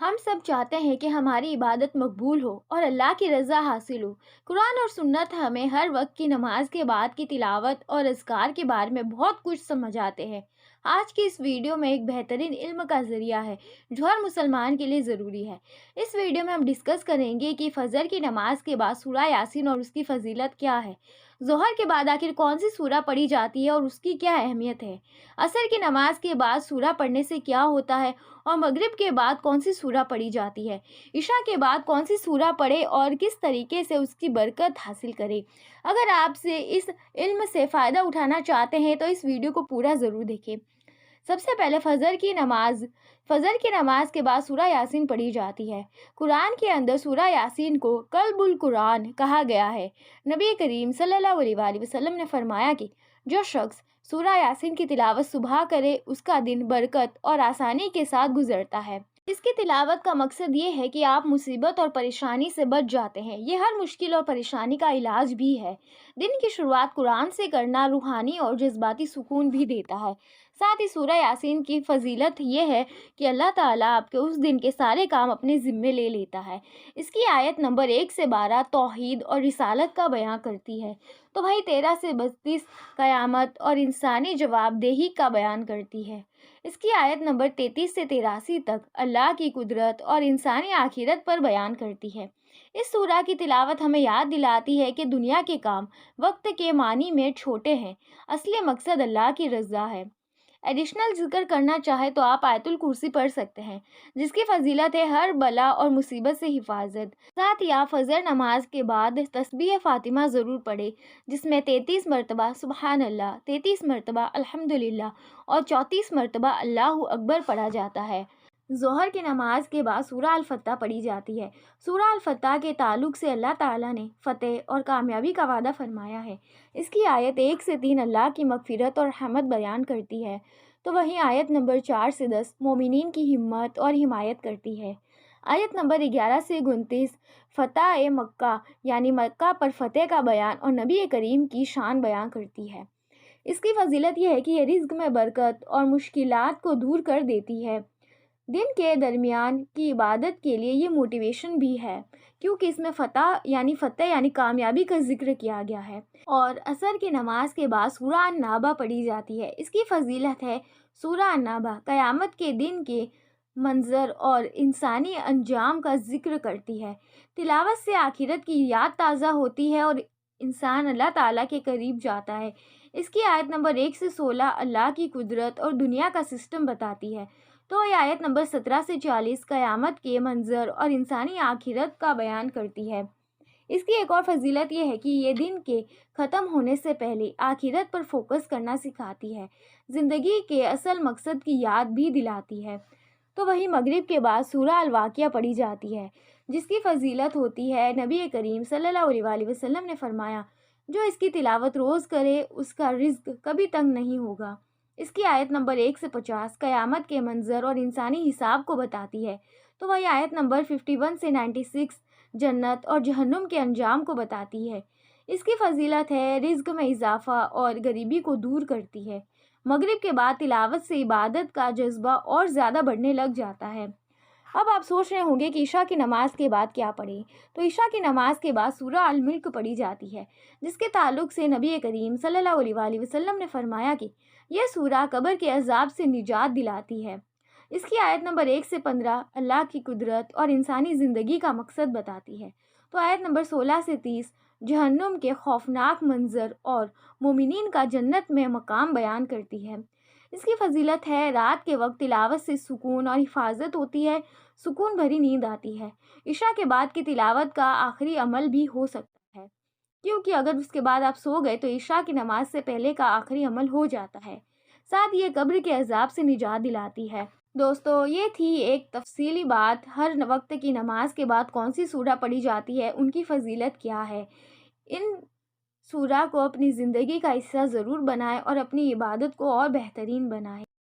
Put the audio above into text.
ہم سب چاہتے ہیں کہ ہماری عبادت مقبول ہو اور اللہ کی رضا حاصل ہو۔ قرآن اور سنت ہمیں ہر وقت کی نماز کے بعد کی تلاوت اور اذکار کے بارے میں بہت کچھ سمجھاتے ہیں۔ آج کی اس ویڈیو میں ایک بہترین علم کا ذریعہ ہے جو ہر مسلمان کے لیے ضروری ہے۔ اس ویڈیو میں ہم ڈسکس کریں گے کہ فجر کی نماز کے بعد سورہ یاسین اور اس کی فضیلت کیا ہے، ظہر کے بعد آخر کون سی سورہ پڑھی جاتی ہے اور اس کی کیا اہمیت ہے، عصر کی نماز کے بعد سورہ پڑھنے سے کیا ہوتا ہے اور مغرب کے بعد کون سی سورہ پڑھی جاتی ہے، عشاء کے بعد کون سی سورہ پڑھے اور کس طریقے سے اس کی برکت حاصل کرے۔ اگر آپ سے اس علم سے فائدہ اٹھانا چاہتے ہیں تو اس ویڈیو کو پورا ضرور دیکھیں۔ سب سے پہلے فجر کی نماز کے بعد سورہ یاسین پڑھی جاتی ہے۔ قرآن کے اندر سورہ یاسین کو قلب القرآن کہا گیا ہے۔ نبی کریم صلی اللہ علیہ وآلہ وسلم نے فرمایا کہ جو شخص سورہ یاسین کی تلاوت صبح کرے اس کا دن برکت اور آسانی کے ساتھ گزرتا ہے۔ اس کی تلاوت کا مقصد یہ ہے کہ آپ مصیبت اور پریشانی سے بچ جاتے ہیں۔ یہ ہر مشکل اور پریشانی کا علاج بھی ہے۔ دن کی شروعات قرآن سے کرنا روحانی اور جذباتی سکون بھی دیتا ہے۔ ساتھ ہی سورہ یاسین کی فضیلت یہ ہے کہ اللہ تعالیٰ آپ کے اس دن کے سارے کام اپنے ذمے لے لیتا ہے۔ اس کی آیت نمبر 1 سے 12 توحید اور رسالت کا بیان کرتی ہے، تو وہیں 13 سے 32 قیامت اور انسانی جواب دہی کا بیان کرتی ہے۔ اس کی آیت نمبر 33 سے 83 تک اللہ کی قدرت اور انسانی آخرت پر بیان کرتی ہے۔ اس سورہ کی تلاوت ہمیں یاد دلاتی ہے کہ دنیا کے کام وقت کے معنی میں چھوٹے ہیں، اصلی مقصد اللہ کی رضا ہے۔ ایڈیشنل ذکر کرنا چاہے تو آپ آیت الکرسی پڑھ سکتے ہیں، جس کی فضیلت ہے ہر بلا اور مصیبت سے حفاظت۔ ساتھ ہی آپ فجر نماز کے بعد تسبیح فاطمہ ضرور پڑھیں، جس میں 33 مرتبہ سبحان اللہ، 33 مرتبہ الحمدللہ اور 34 مرتبہ اللہ اکبر پڑھا جاتا ہے۔ ظہر کی نماز کے بعد سورہ الفتح پڑھی جاتی ہے۔ سورہ الفتح کے تعلق سے اللہ تعالیٰ نے فتح اور کامیابی کا وعدہ فرمایا ہے۔ اس کی آیت 1 سے 3 اللہ کی مغفرت اور رحمت بیان کرتی ہے، تو وہیں آیت نمبر 4 سے 10 مومنین کی ہمت اور حمایت کرتی ہے۔ آیت نمبر 11 سے 29 فتح مکہ یعنی مکہ پر فتح کا بیان اور نبی کریم کی شان بیان کرتی ہے۔ اس کی فضیلت یہ ہے کہ یہ رزق میں برکت اور مشکلات کو دور کر دیتی ہے۔ دن کے درمیان کی عبادت کے لیے یہ موٹیویشن بھی ہے، کیونکہ اس میں فتح یعنی کامیابی کا ذکر کیا گیا ہے۔ اور عصر کی نماز کے بعد سورہ النبا پڑھی جاتی ہے۔ اس کی فضیلت ہے سورہ النبا قیامت کے دن کے منظر اور انسانی انجام کا ذکر کرتی ہے۔ تلاوت سے آخرت کی یاد تازہ ہوتی ہے اور انسان اللہ تعالیٰ کے قریب جاتا ہے۔ اس کی آیت نمبر 1 سے 16 اللہ کی قدرت اور دنیا کا سسٹم بتاتی ہے، تو یہ آیت نمبر 17 سے 40 قیامت کے منظر اور انسانی آخرت کا بیان کرتی ہے۔ اس کی ایک اور فضیلت یہ ہے کہ یہ دن کے ختم ہونے سے پہلے آخرت پر فوکس کرنا سکھاتی ہے، زندگی کے اصل مقصد کی یاد بھی دلاتی ہے۔ تو وہی مغرب کے بعد سورہ الواقعہ پڑھی جاتی ہے، جس کی فضیلت ہوتی ہے نبی کریم صلی اللہ علیہ وآلہ وسلم نے فرمایا جو اس کی تلاوت روز کرے اس کا رزق کبھی تنگ نہیں ہوگا۔ اس کی آیت نمبر 1 سے 50 قیامت کے منظر اور انسانی حساب کو بتاتی ہے، تو وہی آیت نمبر 51 سے 96 جنت اور جہنم کے انجام کو بتاتی ہے۔ اس کی فضیلت ہے رزق میں اضافہ اور غریبی کو دور کرتی ہے۔ مغرب کے بعد تلاوت سے عبادت کا جذبہ اور زیادہ بڑھنے لگ جاتا ہے۔ اب آپ سوچ رہے ہوں گے کہ عشاء کی نماز کے بعد کیا پڑھیں، تو عشاء کی نماز کے بعد سورہ الملک پڑھی جاتی ہے، جس کے تعلق سے نبی کریم صلی اللہ علیہ وآلہ وسلم نے فرمایا کہ یہ سورہ قبر کے عذاب سے نجات دلاتی ہے۔ اس کی آیت نمبر 1 سے 15 اللہ کی قدرت اور انسانی زندگی کا مقصد بتاتی ہے، تو آیت نمبر 16 سے 30 جہنم کے خوفناک منظر اور مومنین کا جنت میں مقام بیان کرتی ہے۔ اس کی فضیلت ہے رات کے وقت تلاوت سے سکون اور حفاظت ہوتی ہے، سکون بھری نیند آتی ہے۔ عشاء کے بعد کی تلاوت کا آخری عمل بھی ہو سکتا ہے، کیونکہ اگر اس کے بعد آپ سو گئے تو عشاء کی نماز سے پہلے کا آخری عمل ہو جاتا ہے۔ ساتھ یہ قبر کے عذاب سے نجات دلاتی ہے۔ دوستو، یہ تھی ایک تفصیلی بات ہر وقت کی نماز کے بعد کون سی سورہ پڑھی جاتی ہے، ان کی فضیلت کیا ہے۔ ان سورہ کو اپنی زندگی کا حصہ ضرور بنائیں اور اپنی عبادت کو اور بہترین بنائیں۔